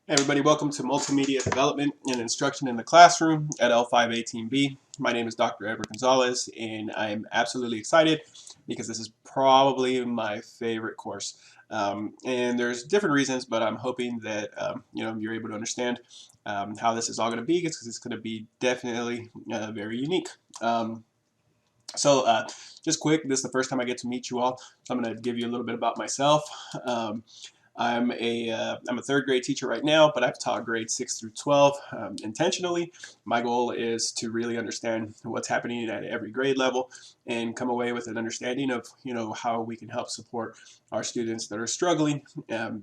Hey everybody, welcome to Multimedia Development and Instruction in the Classroom at EDEL 518B. My name is Dr. Edward Gonzalez, and I'm absolutely excited because this is probably my favorite course. And there's different reasons, but I'm hoping that you're able to understand how this is all going to be, because it's going to be definitely very unique. Just quick, this is the first time I get to meet you all, so I'm going to give you a little bit about myself. I'm a third grade teacher right now, but I've taught grades 6 through 12 intentionally. My goal is to really understand what's happening at every grade level and come away with an understanding of how we can help support our students that are struggling,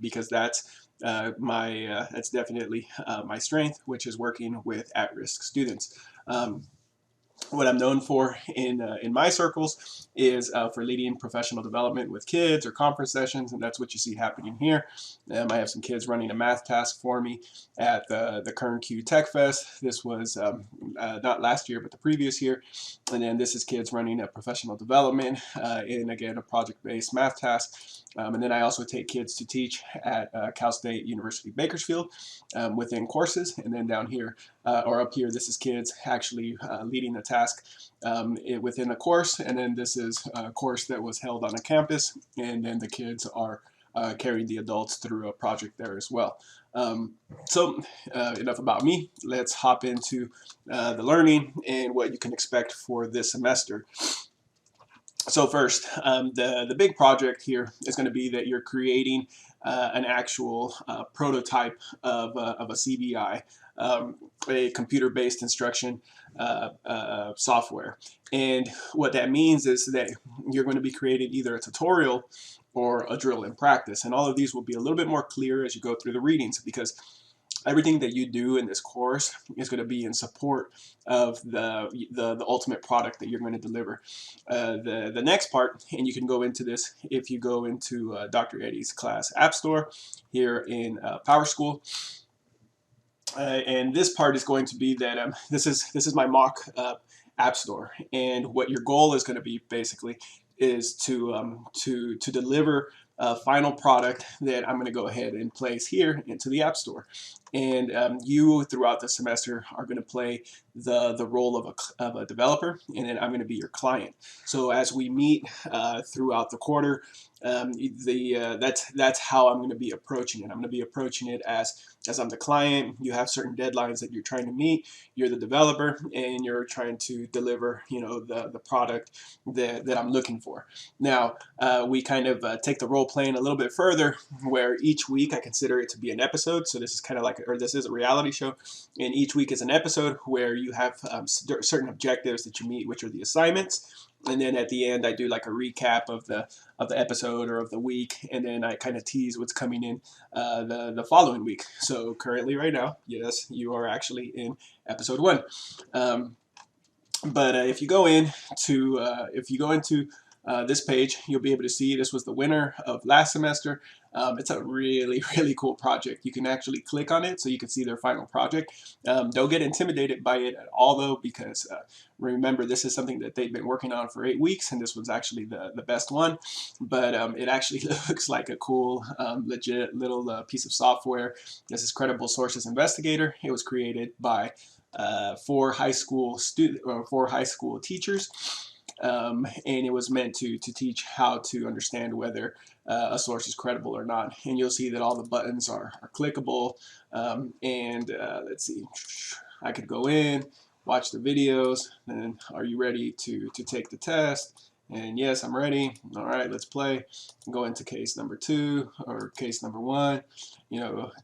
because that's definitely my strength, which is working with at-risk students. What I'm known for in my circles is for leading professional development with kids or conference sessions, and that's what you see happening here. I have some kids running a math task for me at the Kern Q Tech Fest. This was not last year, but the previous year. And then this is kids running a professional development in, again, a project-based math task. And then I also take kids to teach at Cal State University Bakersfield within courses. And then down here, or up here, this is kids actually leading the task within a course. And then this is a course that was held on a campus. And then the kids are carrying the adults through a project there as well. Enough about me. Let's hop into the learning and what you can expect for this semester. So first, the big project here is going to be that you're creating an actual prototype of a CBI, a computer-based instruction software. And what that means is that you're going to be creating either a tutorial or a drill in practice. And all of these will be a little bit more clear as you go through the readings, because everything that you do in this course is going to be in support of the ultimate product that you're going to deliver. The next part, and you can go into this if you go into Dr. Eddie's class App Store here in Power School. And this part is going to be that this is my mock App Store, and what your goal is going to be basically is to deliver a final product that I'm going to go ahead and place here into the App Store. And you, throughout the semester, are going to play the role of a developer, and then I'm going to be your client. So as we meet throughout the quarter, that's how I'm going to be approaching it. I'm going to be approaching it as I'm the client. You have certain deadlines that you're trying to meet. You're the developer, and you're trying to deliver, the product that I'm looking for. Now, we kind of take the role playing a little bit further, where each week I consider it to be an episode. So this is kind of like, or this is a reality show, and each week is an episode where you have certain objectives that you meet, which are the assignments. And then at the end, I do like a recap of the episode or of the week, and then I kind of tease what's coming in the following week. So currently, right now, yes, you are actually in episode 1. But if you go into this page, you'll be able to see this was the winner of last semester. It's a really, really cool project. You can actually click on it so you can see their final project. Don't get intimidated by it at all, though, because remember, this is something that they've been working on for 8 weeks, and this was actually the best one. But it actually looks like a cool, legit little piece of software. This is Credible Sources Investigator. It was created by 4 high school teachers. And it was meant to teach how to understand whether a source is credible or not. And you'll see that all the buttons are clickable. Let's see, I could go in, watch the videos, and are you ready to take the test? And yes, I'm ready. All right, let's play. Go into case number 2 or case number 1.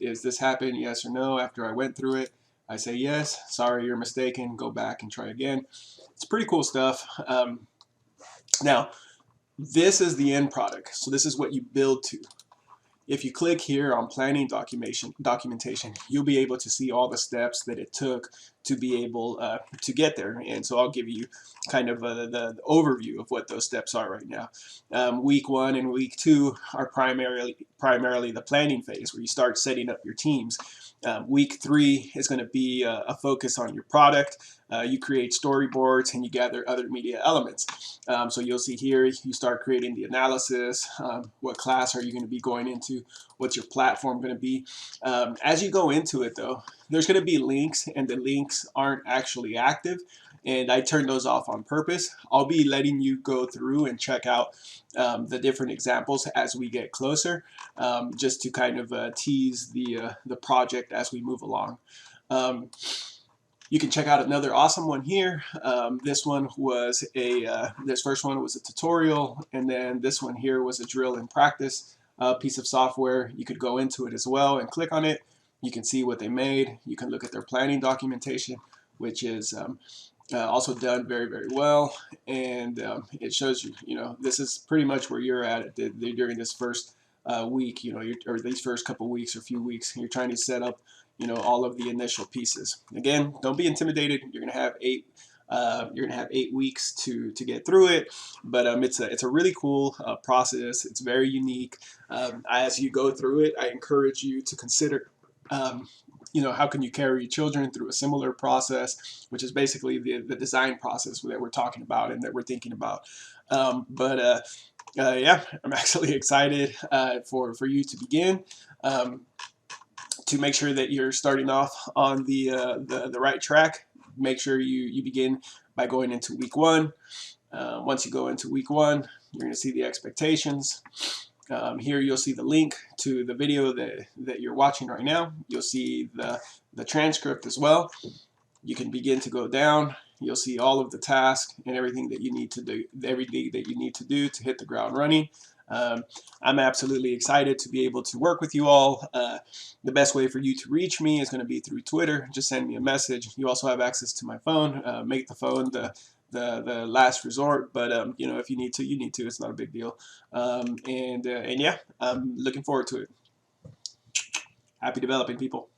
Is this happen? Yes or no? After I went through it, I say yes, sorry, you're mistaken, go back and try again. It's pretty cool stuff. Now, this is the end product. So this is what you build to. If you click here on planning documentation, you'll be able to see all the steps that it took to be able to get there. And so I'll give you kind of the overview of what those steps are right now. Week 1 and week 2 are primarily the planning phase, where you start setting up your teams. Week 3 is going to be a focus on your product. You create storyboards and you gather other media elements. So you'll see here, you start creating the analysis. What class are you going to be going into? What's your platform going to be? As you go into it though, there's going to be links, and the links aren't actually active. And I turned those off on purpose. I'll be letting you go through and check out the different examples as we get closer, just to kind of tease the project as we move along. You can check out another awesome one here. This one was this first one was a tutorial, and then this one here was a drill and practice piece of software. You could go into it as well and click on it. You can see what they made. You can look at their planning documentation, which is also done very, very well. And it shows you, this is pretty much where you're at during this first week, or these first couple weeks or few weeks. You're trying to set up, all of the initial pieces. Again, don't be intimidated. You're gonna have 8 weeks to get through it, but it's a really cool process. It's very unique. As you go through it, I encourage you to consider how can you carry your children through a similar process, which is basically the design process that we're talking about and that we're thinking about. Yeah, I'm actually excited for you to begin, to make sure that you're starting off on the right track. Make sure you begin by going into week 1. Once you go into week 1, you're going to see the expectations. Here you'll see the link to the video that you're watching right now. You'll see the transcript as well. You can begin to go down. You'll see all of the tasks and everything that you need to do, to hit the ground running. I'm absolutely excited to be able to work with you all. The best way for you to reach me is going to be through Twitter. Just send me a message. You also have access to my phone. Make the phone the last resort, but if you need to, you need to. It's not a big deal. And yeah, I'm looking forward to it. Happy developing, people.